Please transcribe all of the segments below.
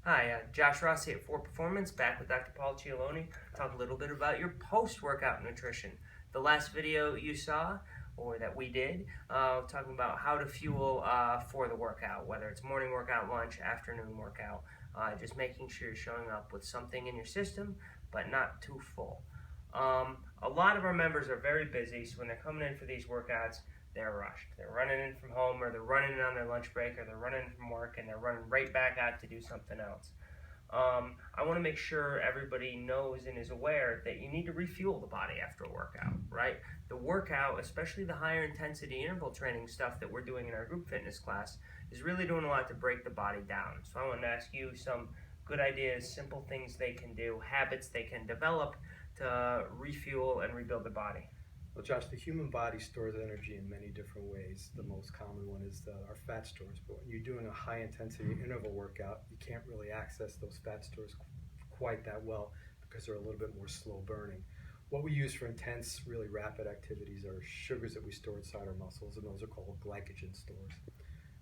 Hi, Josh Rossi at 4 Performance, back with Dr. Cialone. Talk a little bit about your post-workout nutrition. The last video you saw, or that we did, talking about how to fuel for the workout, whether it's morning workout, lunch, afternoon workout, just making sure you're showing up with something in your system, but not too full. A lot of our members are very busy, so when they're coming in for these workouts, they're rushed. They're running in from home, or they're running in on their lunch break, or they're running in from work, and they're running right back out to do something else. I want to make sure everybody knows and is aware that you need to refuel the body after a workout, right? The workout, especially the higher intensity interval training stuff that we're doing in our group fitness class, is really doing a lot to break the body down. So I want to ask you some good ideas, simple things they can do, habits they can develop to refuel and rebuild the body. Well, Josh, the human body stores energy in many different ways. The most common one is our fat stores. But when you're doing a high intensity interval workout, you can't really access those fat stores quite that well because they're a little bit more slow burning. What we use for intense, really rapid activities are sugars that we store inside our muscles, and those are called glycogen stores.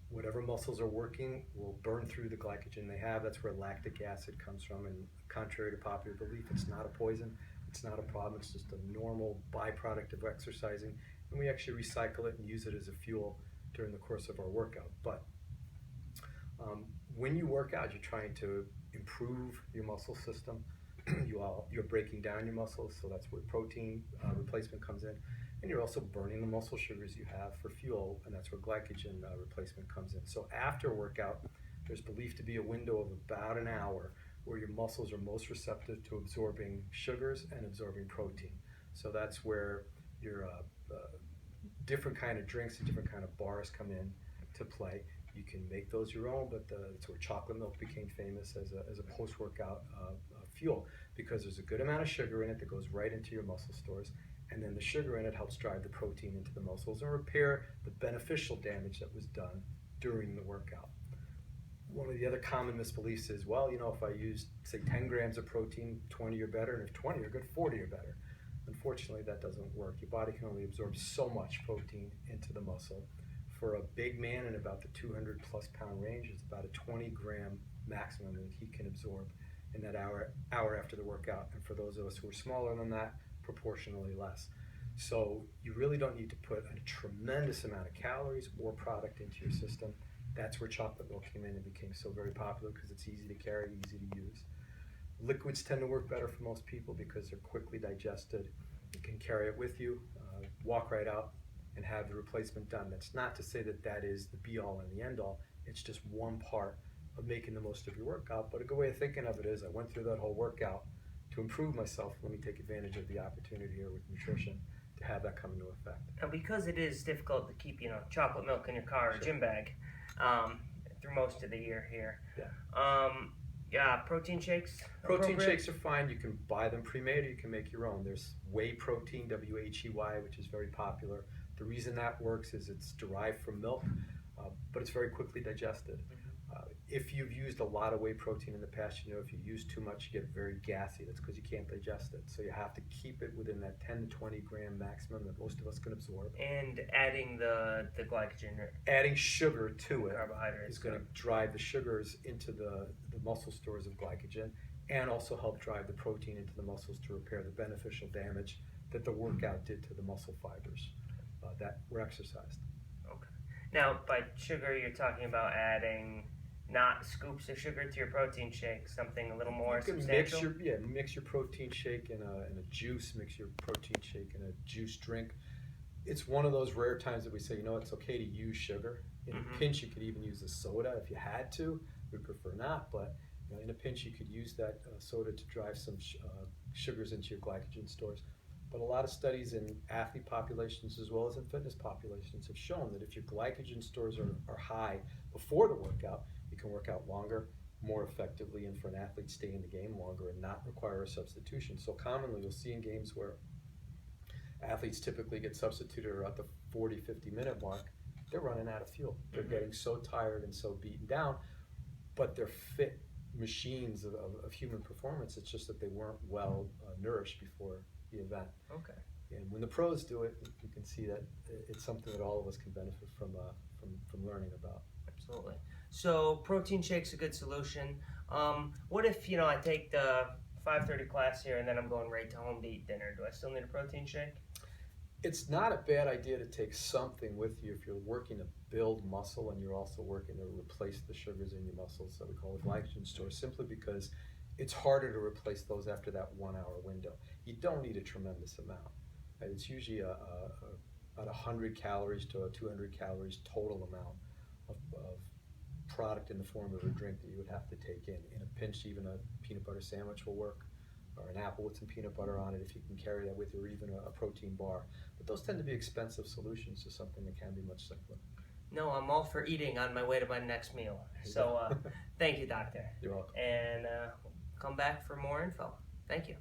Whatever muscles are working will burn through the glycogen they have. That's where lactic acid comes from, and contrary to popular belief, it's not a poison. It's not a problem. It's just a normal byproduct of exercising, and we actually recycle it and use it as a fuel during the course of our workout. But when you work out, you're trying to improve your muscle system. You're breaking down your muscles, so that's where protein replacement comes in, and you're also burning the muscle sugars you have for fuel, and that's where glycogen replacement comes in. So after a workout, there's believed to be a window of about an hour where your muscles are most receptive to absorbing sugars and absorbing protein. So that's where your different kind of drinks and different kind of bars come in to play. You can make those your own, but that's where chocolate milk became famous as a post-workout fuel, because there's a good amount of sugar in it that goes right into your muscle stores, and then the sugar in it helps drive the protein into the muscles and repair the beneficial damage that was done during the workout. One of the other common misbeliefs is, well, if I use, say, 10 grams of protein, 20 are better, and if 20 are good, 40 are better. Unfortunately, that doesn't work. Your body can only absorb so much protein into the muscle. For a big man in about the 200 plus pound range, it's about a 20 gram maximum that he can absorb in that hour after the workout. And for those of us who are smaller than that, proportionally less. So you really don't need to put a tremendous amount of calories or product into your system. That's where chocolate milk came in and became so very popular, because it's easy to carry, easy to use. Liquids tend to work better for most people because they're quickly digested. You can carry it with you, walk right out, and have the replacement done. That's not to say that that is the be-all and the end-all. It's just one part of making the most of your workout. But a good way of thinking of it is, I went through that whole workout to improve myself. Let me take advantage of the opportunity here with nutrition to have that come into effect. Now, because it is difficult to keep, chocolate milk in your car or gym bag through most of the year here. Yeah. Protein shakes? Protein shakes are fine. You can buy them pre-made, or you can make your own. There's whey protein, W-H-E-Y, which is very popular. The reason that works is it's derived from milk, but it's very quickly digested. If you've used a lot of whey protein in the past, if you use too much, you get very gassy. That's because you can't digest it. So you have to keep it within that 10 to 20 gram maximum that most of us can absorb. And adding the glycogen. Adding sugar to it carbohydrates is going to drive the sugars into the muscle stores of glycogen, and also help drive the protein into the muscles to repair the beneficial damage that the workout did to the muscle fibers that were exercised. Okay. Now, by sugar, you're talking about adding not scoops of sugar to your protein shake, something a little more substantial? Mix your protein shake in a juice, mix your protein shake in a juice drink. It's one of those rare times that we say, it's okay to use sugar. In a pinch, you could even use a soda if you had to. We prefer not, but in a pinch, you could use that soda to drive some sugars into your glycogen stores. But a lot of studies in athlete populations as well as in fitness populations have shown that if your glycogen stores are high before the workout, you can work out longer, more effectively, and for an athlete, stay in the game longer and not require a substitution. So commonly you'll see in games where athletes typically get substituted around the 40, 50-minute mark, they're running out of fuel. They're getting so tired and so beaten down, but they're fit machines of human performance. It's just that they weren't well nourished before the event. Okay. And when the pros do it, you can see that it's something that all of us can benefit from learning about. Absolutely. So protein shake's a good solution. What if, I take the 5:30 class here and then I'm going right to home to eat dinner? Do I still need a protein shake? It's not a bad idea to take something with you if you're working to build muscle and you're also working to replace the sugars in your muscles that we call the glycogen store, simply because it's harder to replace those after that 1 hour window. You don't need a tremendous amount. Right? It's usually about 100 calories to 200 calories total amount of product in the form of a drink that you would have to take in. In a pinch, even a peanut butter sandwich will work, or an apple with some peanut butter on it if you can carry that with you, or even a protein bar. But those tend to be expensive solutions to something that can be much simpler. No, I'm all for eating on my way to my next meal. So thank you, doctor. You're welcome. And come back for more info. Thank you.